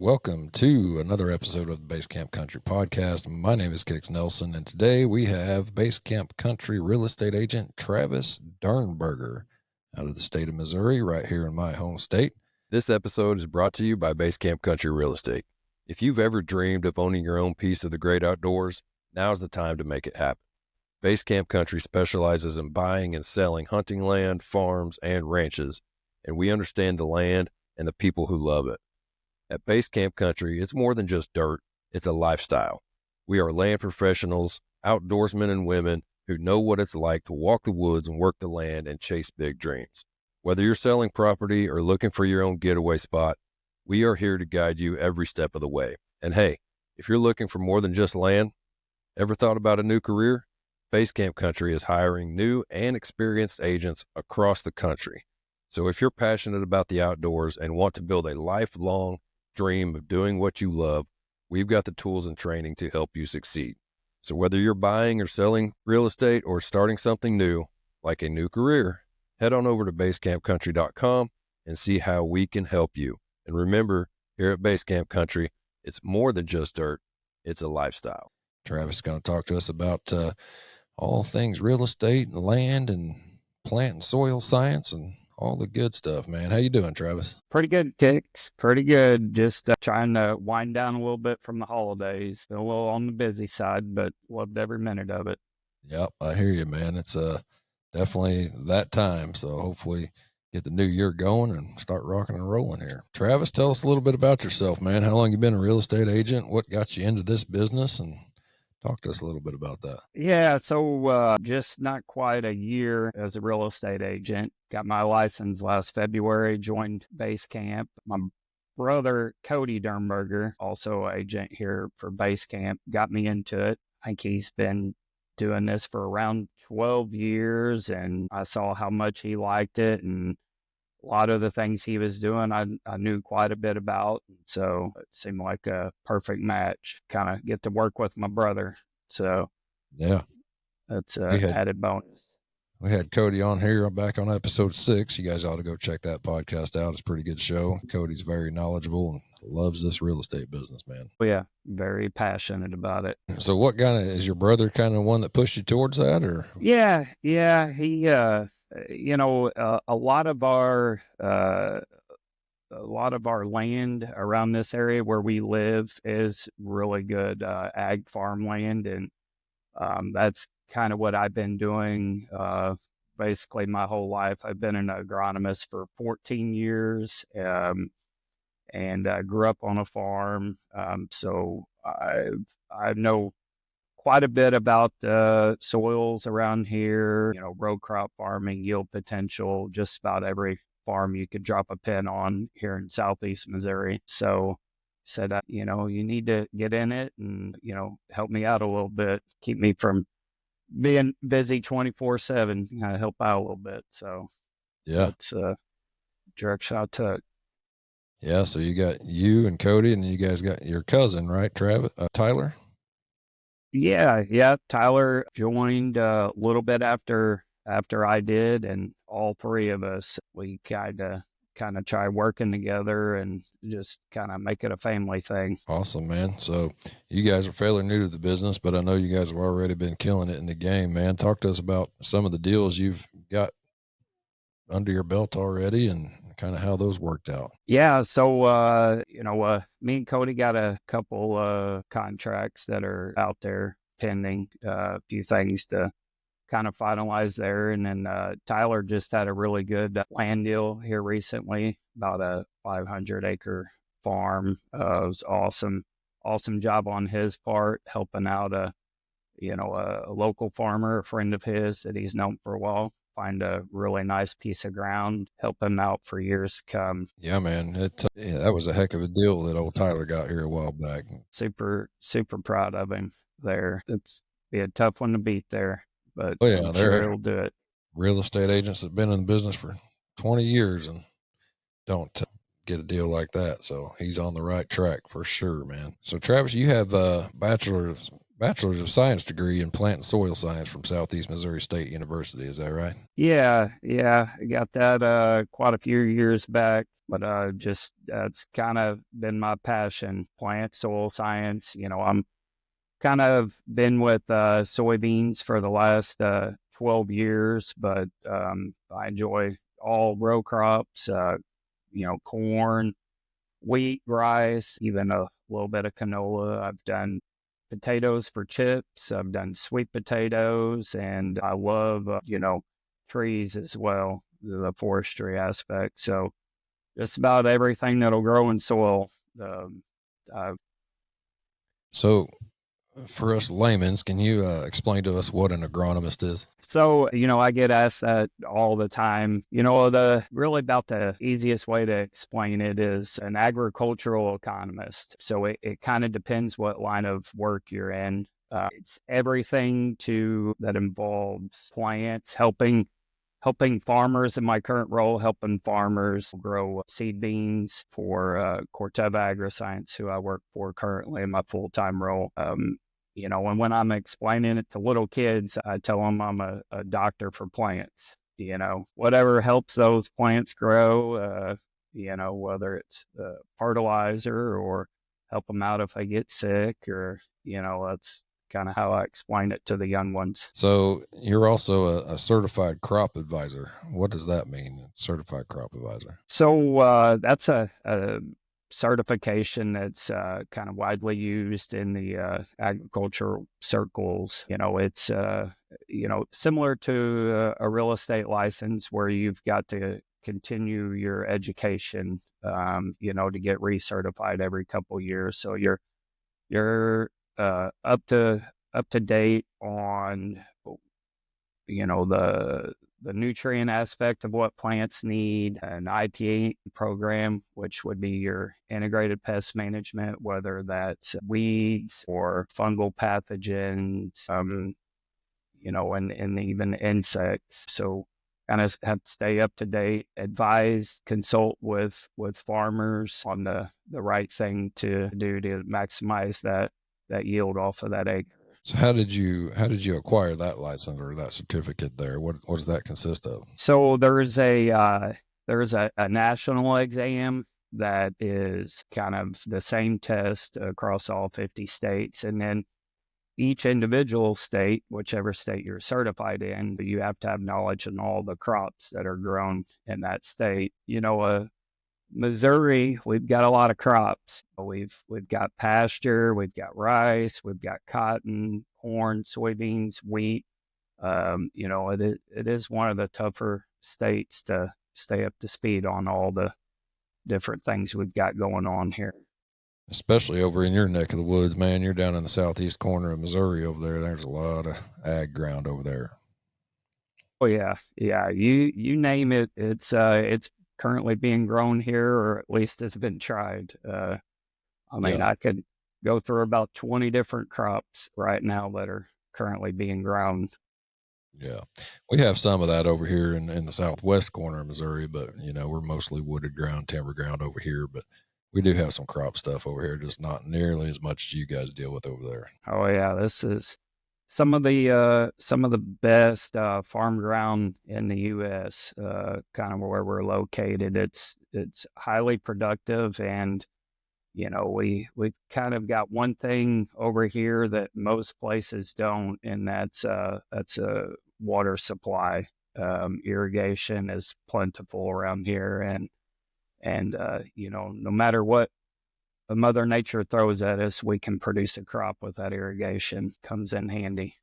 Welcome to another episode of the Base Camp Country Podcast. My name is Kix Nelson, and today we have Base Camp Country real estate agent Travis Dirnberger out of the state of Missouri, right here in my home state. This episode is brought to you by Base Camp Country Real Estate. If you've ever dreamed of owning your own piece of the great outdoors, now's the time to make it happen. Base Camp Country specializes in buying and selling hunting land, farms, and ranches, and we understand the land and the people who love it. At Base Camp Country, it's more than just dirt, it's a lifestyle. We are land professionals, outdoorsmen and women who know what it's like to walk the woods and work the land and chase big dreams. Whether you're selling property or looking for your own getaway spot, we are here to guide you every step of the way. And hey, if you're looking for more than just land, ever thought about a new career? Base Camp Country is hiring new and experienced agents across the country. So if you're passionate about the outdoors and want to build a lifelong dream of doing what you love, we've got the tools and training to help you succeed. So whether you're buying or selling real estate or starting something new, like a new career, head on over to basecampcountry.com and see how we can help you. And remember, here at Base Camp Country, it's more than just dirt, it's a lifestyle. Travis is going to talk to us about all things real estate and land and plant and soil science and all the good stuff, man. How you doing, Travis? Pretty good, Kix. Pretty good. Just trying to wind down a little bit from the holidays. Been a little on the busy side, but loved every minute of it. Yep, I hear you, man. It's definitely that time. So hopefully get the new year going and start rocking and rolling here. Travis, tell us a little bit about yourself, man. How long you been a real estate agent? What got you into this business? And talk to us a little bit about that. Yeah, so just not quite a year as a real estate agent. Got my license last February, joined Base Camp. My brother, Cody Dernberger, also agent here for Base Camp, got me into it. I think he's been doing this for around 12 years, and I saw how much he liked it, and a lot of the things he was doing, I knew quite a bit about. So it seemed like a perfect match, kind of get to work with my brother. So yeah, that's an added bonus. We had Cody on here back on episode 6. You guys ought to go check that podcast out. It's a pretty good show. Cody's very knowledgeable and loves this real estate business, man. Oh, yeah, very passionate about it. So what kind of, is your brother kind of one that pushed you towards that, or? Yeah. He, a lot of our land around this area where we live is really good ag farmland, and that's kind of what I've been doing basically my whole life. I've been an agronomist for 14 years and grew up on a farm. So I know quite a bit about soils around here, row crop farming, yield potential, just about every farm you could drop a pin on here in Southeast Missouri. So said, you need to get in it and, help me out a little bit, keep me from being busy 24/7, help out a little bit. So yeah, that's direction I took. Yeah. So you got you and Cody, and then you guys got your cousin, right? Travis, Tyler. Yeah. Tyler joined a little bit after I did, and all three of us, we kind of try working together and just kind of make it a family thing. Awesome, man. So you guys are fairly new to the business, but I know you guys have already been killing it in the game, man. Talk to us about some of the deals you've got under your belt already and kind of how those worked out. Yeah. So, me and Cody got a couple contracts that are out there pending, a few things to kind of finalized there. And then Tyler just had a really good land deal here recently, about a 500-acre farm. It was awesome job on his part, helping out a local farmer, a friend of his that he's known for a while, find a really nice piece of ground, help him out for years to come. Yeah, man. That was a heck of a deal that old Tyler got here a while back. Super, super proud of him there. It's be a tough one to beat there. But I'm sure he'll do it. Real estate agents that have been in the business for 20 years and don't get a deal like that. So he's on the right track for sure, man. So Travis, you have a bachelor's Bachelor's of Science degree in plant and soil science from Southeast Missouri State University. Is that right? Yeah, I got that quite a few years back, but just that's kind of been my passion, plant soil science. I'm kind of been with soybeans for the last 12 years, but I enjoy all row crops, corn, wheat, rice, even a little bit of canola. I've done potatoes for chips. I've done sweet potatoes, and I love, trees as well, the forestry aspect. So just about everything that'll grow in soil. I've So, for us laymen's, can you explain to us what an agronomist is? So, I get asked that all the time. About the easiest way to explain it is an agricultural economist. So it kind of depends what line of work you're in. It's everything that involves plants, helping farmers in my current role, helping farmers grow seed beans for Corteva Agroscience, who I work for currently in my full-time role. And when I'm explaining it to little kids, I tell them I'm a doctor for plants. Whatever helps those plants grow, whether it's fertilizer or help them out if they get sick, or, that's kind of how I explain it to the young ones. So, you're also a certified crop advisor. What does that mean, certified crop advisor? So that's a certification that's kind of widely used in the agricultural circles. It's similar to a real estate license, where you've got to continue your education, to get recertified every couple years. So you're up to date on the nutrient aspect of what plants need, an IPA program, which would be your integrated pest management, whether that's weeds or fungal pathogens, and even insects. So kind of have to stay up to date, advise, consult with farmers on the right thing to do to maximize that yield off of that acre. So, how did you acquire that license or that certificate there? What does that consist of? So there's a national exam that is kind of the same test across all 50 states, and then each individual state, whichever state you're certified in, you have to have knowledge in all the crops that are grown in that state. Missouri, we've got a lot of crops. We've got pasture, we've got rice, we've got cotton, corn, soybeans, wheat. It is one of the tougher states to stay up to speed on all the different things we've got going on here. Especially over in your neck of the woods, man. You're down in the southeast corner of Missouri over there. There's a lot of ag ground over there. Oh yeah. You name it. It's currently being grown here, or at least it's been tried. I could go through about 20 different crops right now that are currently being grown. Yeah. We have some of that over here in the southwest corner of Missouri, but, we're mostly wooded ground, timber ground over here. But we do have some crop stuff over here, just not nearly as much as you guys deal with over there. Oh yeah, this is some of the best farm ground in the U.S. Kind of where we're located. It's highly productive, and we've kind of got one thing over here that most places don't, and that's a water supply. Irrigation is plentiful around here, and no matter what Mother Nature throws at us, we can produce a crop with that irrigation. Comes in handy.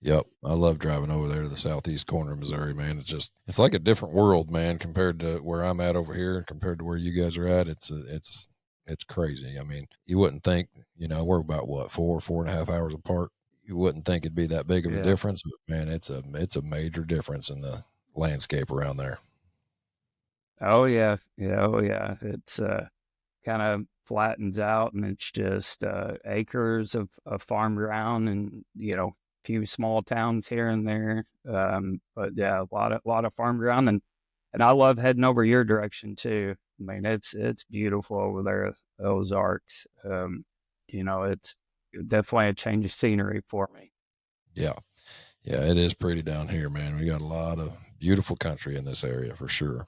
Yep. I love driving over there to the southeast corner of Missouri, man. It's like a different world, man, compared to where I'm at over here, compared to where you guys are at. It's crazy. I mean, you wouldn't think, we're about what, 4.5 hours apart. You wouldn't think it'd be that big of a difference, but man, it's a major difference in the landscape around there. Oh yeah. It's kind of flattens out, and it's just acres of farm ground, and few small towns here and there. But yeah, a lot of farm ground, and I love heading over your direction too. I mean, it's beautiful over there, Ozarks. It's definitely a change of scenery for me. Yeah. Yeah, it is pretty down here, man. We got a lot of beautiful country in this area for sure.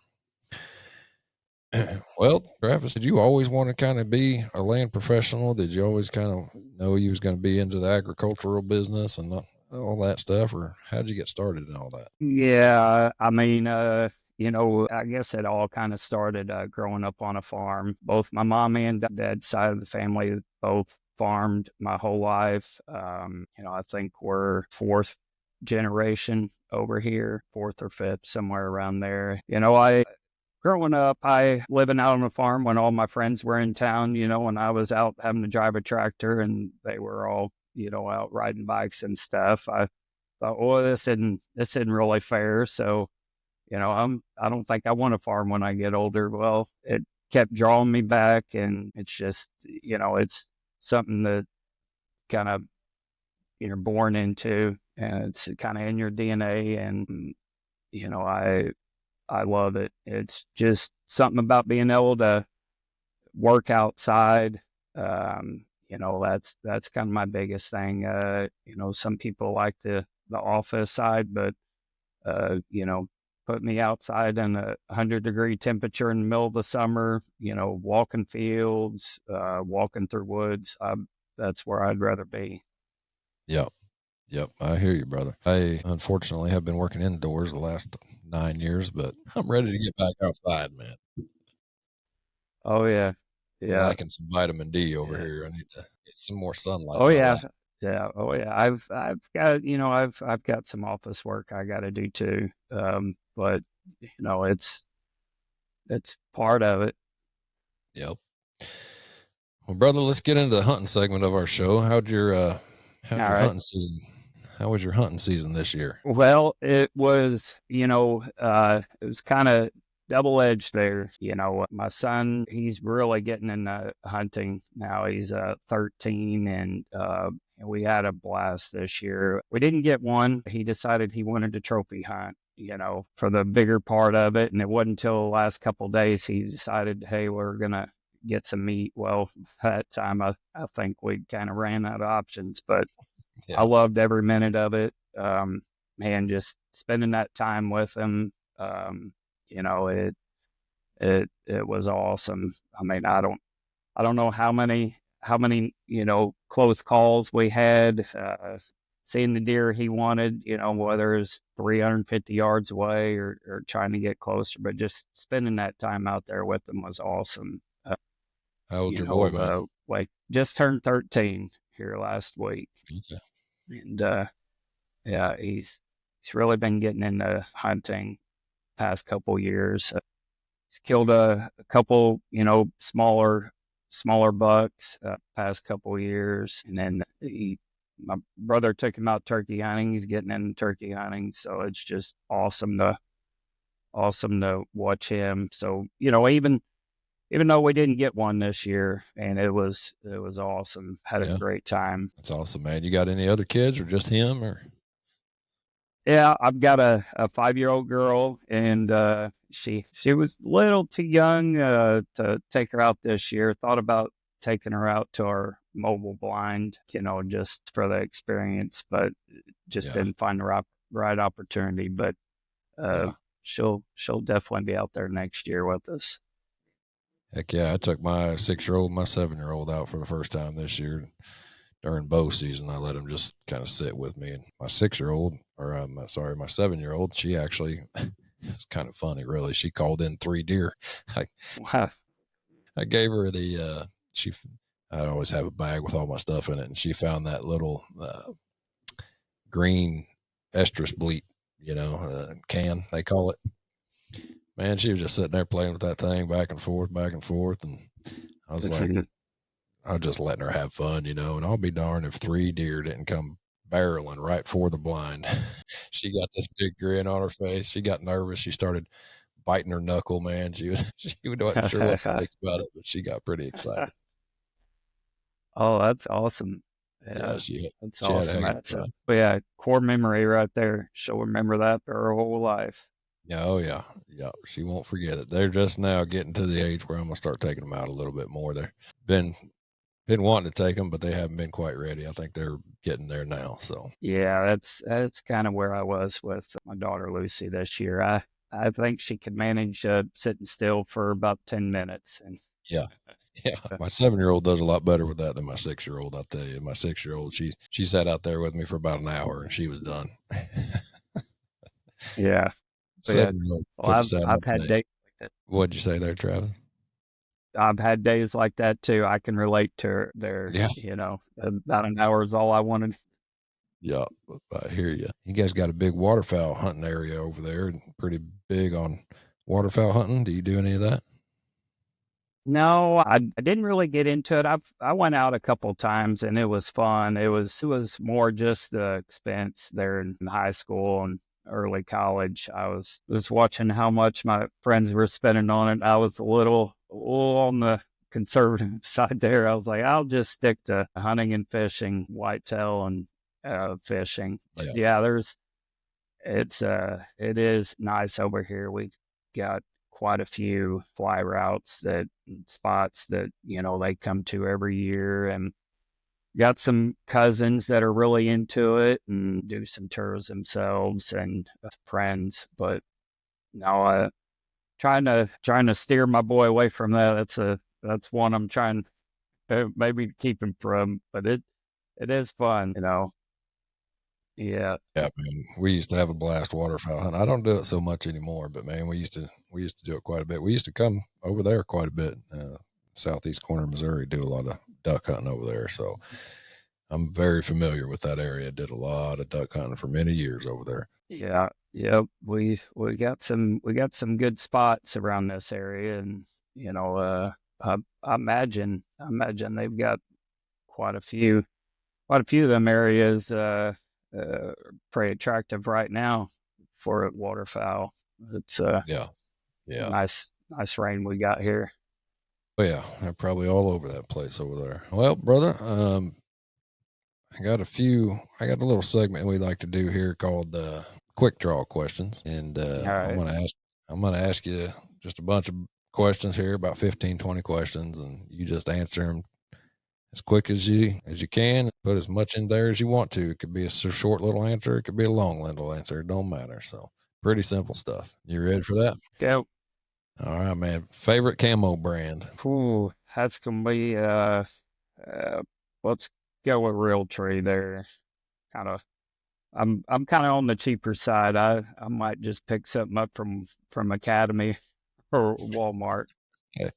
Well, Travis, did you always want to kind of be a land professional? Did you always kind of know you was going to be into the agricultural business and all that stuff, or how'd you get started in all that? Yeah, I mean, I guess it all kind of started growing up on a farm. Both my mom and dad's side of the family both farmed my whole life. I think we're fourth generation over here, fourth or fifth, somewhere around there. I growing up, I living out on a farm when all my friends were in town, when I was out having to drive a tractor and they were all, out riding bikes and stuff. I thought, well, this isn't really fair. So, I don't think I want to farm when I get older. Well, it kept drawing me back, and it's just, it's something that kind of you're born into, and it's kind of in your DNA. And, I love it. It's just something about being able to work outside. That's kind of my biggest thing. Some people like the office side, but put me outside in a 100-degree temperature in the middle of the summer, walking fields, walking through woods. That's where I'd rather be. Yep. Yep. I hear you, brother. I unfortunately have been working indoors the last 9 years, but I'm ready to get back outside, man. Oh yeah. I'm Yeah. lacking some vitamin D over Yes. here. I need to get some more sunlight. Oh in my yeah. life. Yeah. Oh yeah. I've got, I've got some office work I got to do too. But it's part of it. Yep. Well, brother, let's get into the hunting segment of our show. How'd your All right. hunting season? How was your hunting season this year? Well, it was, it was kind of double-edged there. My son, he's really getting into hunting now. He's 13, and we had a blast this year. We didn't get one. He decided he wanted to trophy hunt, for the bigger part of it. And it wasn't until the last couple of days he decided, hey, we're going to get some meat. Well, that time I think we kind of ran out of options, but Yeah. I loved every minute of it. Man, just spending that time with him, it was awesome. I mean, I don't know how many, close calls we had, seeing the deer he wanted, whether it's 350 yards away or trying to get closer, but just spending that time out there with him was awesome. How old's your boy, man? Like just turned 13 here last week. Okay. And, yeah, he's really been getting into hunting past couple years. He's killed a couple, smaller bucks past couple years, and then my brother took him out turkey hunting. He's getting into turkey hunting, so it's just awesome to watch him. So even though we didn't get one this year, and it was awesome. Had a great time. That's awesome, man. You got any other kids or just him or? Yeah, I've got a 5-year-old girl, and she was a little too young to take her out this year. Thought about taking her out to our mobile blind, just for the experience, but just didn't find the right opportunity. But she'll definitely be out there next year with us. Heck yeah, I took my 6-year-old, my 7-year-old out for the first time this year. During bow season, I let them just kind of sit with me. And my 6-year-old, or my 7-year-old, she actually, it's kind of funny, really. She called in 3 deer. I gave her I always have a bag with all my stuff in it, and she found that little green estrus bleat, can, they call it. Man, she was just sitting there playing with that thing back and forth. And I was like, I was just letting her have fun, and I'll be darned if 3 deer didn't come barreling right for the blind. She got this big grin on her face. She got nervous. She started biting her knuckle, man. She wasn't sure what to think about it, but she got pretty excited. Oh, that's awesome. Yeah, That's she awesome. had That's core memory right there. She'll remember that for her whole life. Yeah, oh yeah. Yeah, she won't forget it. They're just now getting to the age where I'm going to start taking them out a little bit more. They've been been wanting to take them, but they haven't been quite ready. I think they're getting there now. So Yeah, that's kind of where I was with my daughter Lucy this year. I think she could manage sitting still for about 10 minutes. And yeah. Yeah, my 7-year-old does a lot better with that than my 6-year-old. I'll tell you, my 6-year-old, she sat out there with me for about an hour and she was done. yeah, yeah. 7-year-old Well, could have sat I've up had there. days like that. What'd you say there, Travis? I've had days like that too. I can relate to their, Yeah, about an hour is all I wanted. yeah, I hear you. You guys got a big waterfowl hunting area over there, and pretty big on waterfowl hunting. Do you do any of that? No, I didn't really get into it. I went out a couple times and it was fun. It was more just the expense there in high school and early college. I was watching how much my friends were spending on it. I was a little on the conservative side there. I was like, I'll just stick to hunting and fishing, whitetail and fishing. But Yeah, it is nice over here. We've got quite a few fly routes spots that, they come to every year, and got some cousins that are really into it and do some tours themselves, and friends. But no, trying to steer my boy away from that. That's one I'm trying maybe to keep him from, but it is fun. Yeah. yeah, man. We used to have a blast waterfowl hunting. I don't do it so much anymore, but man, we used to do it quite a bit. We used to come over there quite a bit. Southeast corner of Missouri, do a lot of duck hunting over there. So I'm very familiar with that area. Did a lot of duck hunting for many years over there. Yeah, yep. We got some good spots around this area, and I imagine they've got quite a few of them areas pretty attractive right now for waterfowl. It's Yeah, yeah. nice rain we got here. Oh yeah, they're probably all over that place over there. Well, brother, I got a little segment we like to do here called quick draw questions, and All right. I'm gonna ask you just a bunch of questions here, about 15, 20 questions, and you just answer them as quick as you can. Put as much in there as you want to. It could be a short little answer, it could be a long little answer. It don't matter. So pretty simple stuff. You ready for that? Go. All right, man. Favorite camo brand? Ooh, that's gonna be let's go with Realtree there. Kind of I'm kind of on the cheaper side. I might just pick something up from Academy or Walmart. Hey,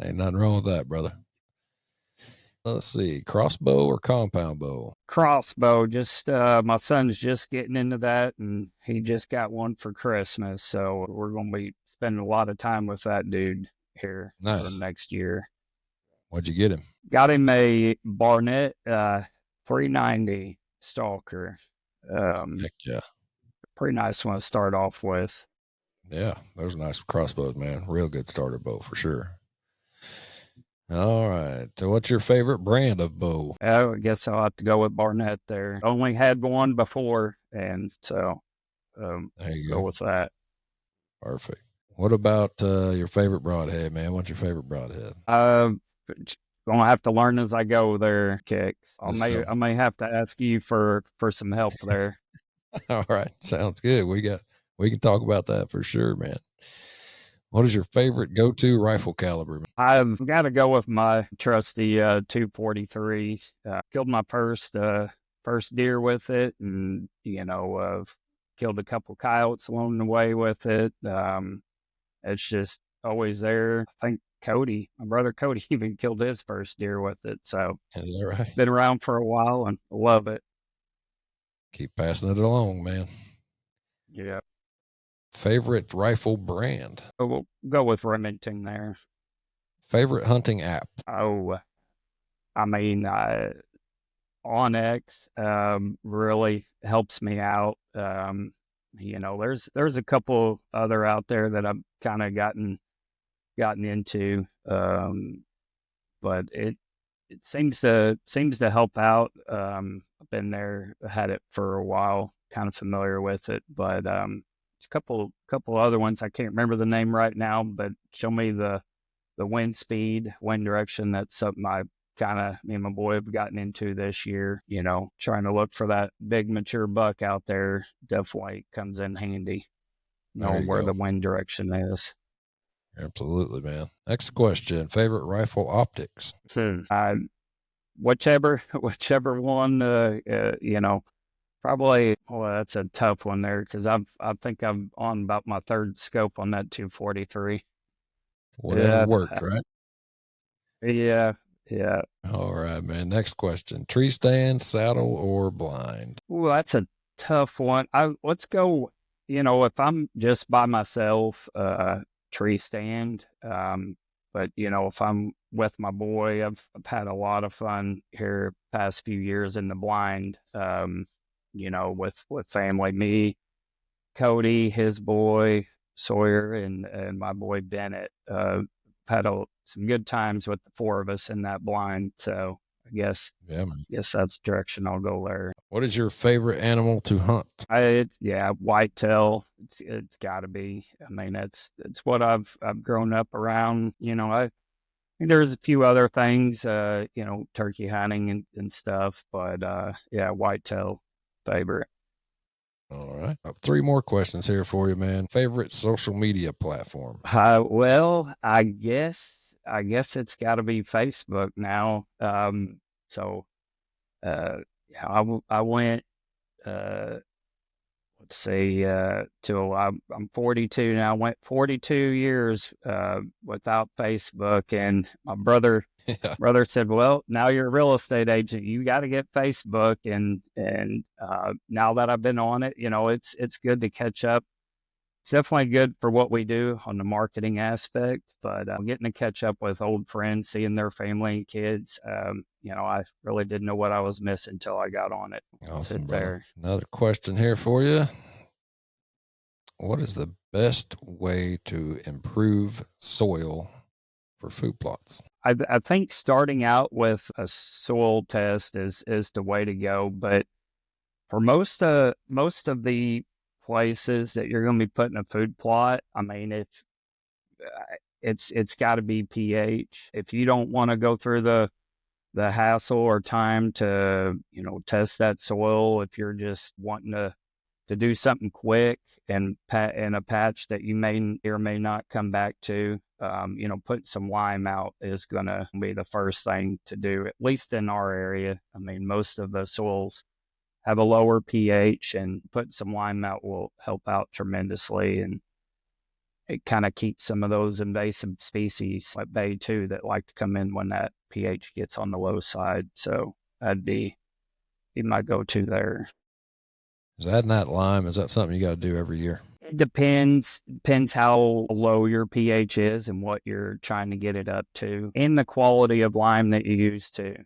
ain't nothing wrong with that, brother. Let's see, crossbow or compound bow? Crossbow, just my son's just getting into that, and he just got one for Christmas, so we're gonna be spending a lot of time with that dude here for Nice. next year. What'd you get him? Got him a Barnett 390 Stalker. Heck yeah. Pretty nice one to start off with. Yeah, those are nice crossbows, man. Real good starter bow for sure. All right. So what's your favorite brand of bow? I guess I'll have to go with Barnett there. Only had one before, and so There you go go. with that. Perfect. What about your favorite broadhead, man? What's your favorite broadhead? Gonna have to learn as I go there, Kix. So, I may have to ask you for some help there. all right. Sounds good. We can talk about that for sure, man. What is your favorite go-to rifle caliber? I've got to go with my trusty 243. Killed my first deer with it, and killed a couple coyotes along the way with it. It's just always there. I think Cody, my brother Cody, even killed his first deer with it. So Is that right? been around for a while and love it. Keep passing it along, man. Yeah. Favorite rifle brand? So we'll go with Remington there. Favorite hunting app? Oh, I mean, Onyx really helps me out. There's a couple other out there that I've kind of gotten into, but it seems to help out. I've been there, had it for a while, kind of familiar with it, but a couple other ones I can't remember the name right now, but show me the wind speed, wind direction. That's something I me and my boy have gotten into this year, trying to look for that big mature buck out there definitely comes in handy, knowing where the wind direction is. Absolutely, man. Next question, favorite rifle optics? Whichever one, probably, well, that's a tough one there because I think I'm on about my third scope on that 243. Whatever works, right? Yeah. All right, man. Next question, tree stand, saddle, or blind? Ooh, that's a tough one. Let's go, if I'm just by myself, tree stand. But if I'm with my boy, I've had a lot of fun here past few years in the blind. With family, me, Cody, his boy Sawyer, and my boy Bennett. Had some good times with the four of us in that blind. So I guess that's the direction I'll go there. What is your favorite animal to hunt? Whitetail. It's got to be. I mean, it's what I've grown up around. There's a few other things, turkey hunting and stuff, but whitetail favorite. All right. 3 more questions here for you, man. Favorite social media platform? Well, I guess it's got to be Facebook now. I went, let's see, till I'm 42 now. I went 42 years without Facebook, and my brother said, "Well, now you're a real estate agent. You got to get Facebook." And now that I've been on it, it's good to catch up. It's definitely good for what we do on the marketing aspect, but getting to catch up with old friends, seeing their family and kids, I really didn't know what I was missing until I got on it. Awesome, brother. Another question here for you. What is the best way to improve soil for food plots? I think starting out with a soil test is the way to go, but for most of the places that you're going to be putting a food plot, I mean, it's got to be pH. If you don't want to go through the hassle or time to test that soil, if you're just wanting to do something quick and in a patch that you may or may not come back to, putting some lime out is going to be the first thing to do, at least in our area. I mean, most of the soils have a lower pH, and putting some lime out will help out tremendously. And it kind of keeps some of those invasive species at bay too that like to come in when that pH gets on the low side. So that'd be my go-to there. Is adding that lime, is that something you got to do every year? It depends how low your pH is and what you're trying to get it up to, and the quality of lime that you use too.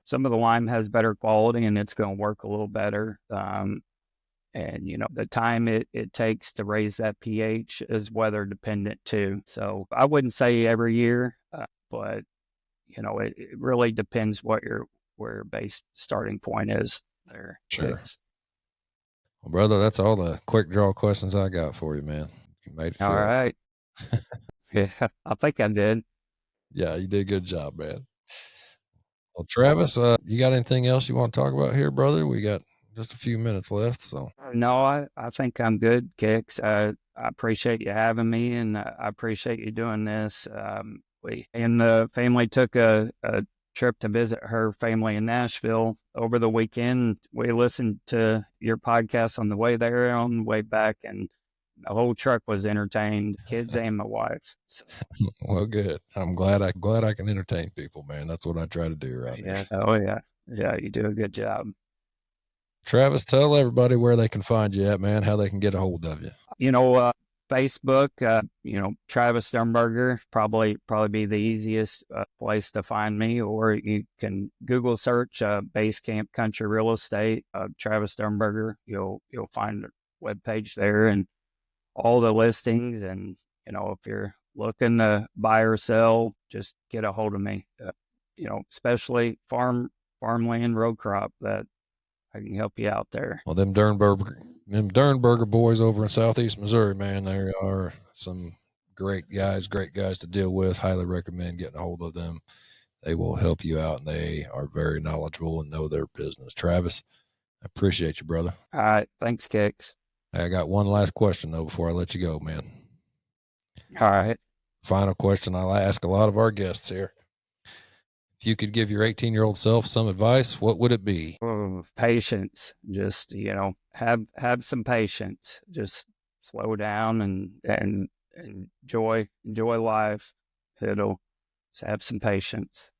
Some of the lime has better quality and it's going to work a little better. And the time it takes to raise that pH is weather dependent too. So I wouldn't say every year, but it really depends where your base starting point is there. Sure. Well, brother, that's all the quick draw questions I got for you, man. You made it. All right. Yeah, I think I did. Yeah, you did a good job, man. Well, Travis, you got anything else you want to talk about here, brother? We got just a few minutes left. So no, I think I'm good, Kix. I appreciate you having me, and I appreciate you doing this. We and the family took a trip to visit her family in Nashville over the weekend. We listened to your podcast on the way there, on the way back, and the whole truck was entertained, kids and my wife. So. Well, good. I'm glad I can entertain people, man. That's what I try to do around here. Oh yeah. Yeah, you do a good job. Travis, tell everybody where they can find you at, man, how they can get a hold of you. Facebook, Travis Dirnberger, probably be the easiest place to find me, or you can Google search Base Camp Country Real Estate, Travis Dirnberger. You'll find a webpage there and all the listings. And, if you're looking to buy or sell, just get a hold of me, especially farmland, row crop, that I can help you out there. Well, them Dernberger boys over in Southeast Missouri, man, they are some great guys to deal with. Highly recommend getting a hold of them. they will help you out, and they are very knowledgeable and know their business. Travis, I appreciate you, brother. All right. Thanks, Kix. I got one last question, though, before I let you go, man. All right. Final question I'll ask a lot of our guests here. If you could give your 18-year-old self some advice, what would it be? Patience. Just, have some patience. Just slow down and enjoy life. Just have some patience.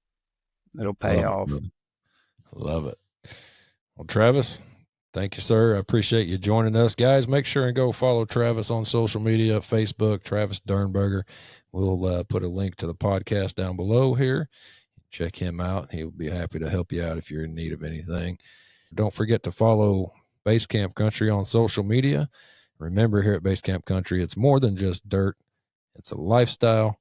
It'll pay off. Love it. Well, Travis, thank you, sir. I appreciate you joining us. Guys, make sure and go follow Travis on social media, Facebook, Travis Dirnberger. We'll put a link to the podcast down below here. Check him out. He'll be happy to help you out if you're in need of anything. Don't forget to follow Basecamp Country on social media. Remember, here at Basecamp Country, it's more than just dirt. It's a lifestyle.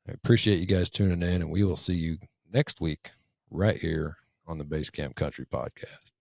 I appreciate you guys tuning in, and we will see you next week right here on the Basecamp Country podcast.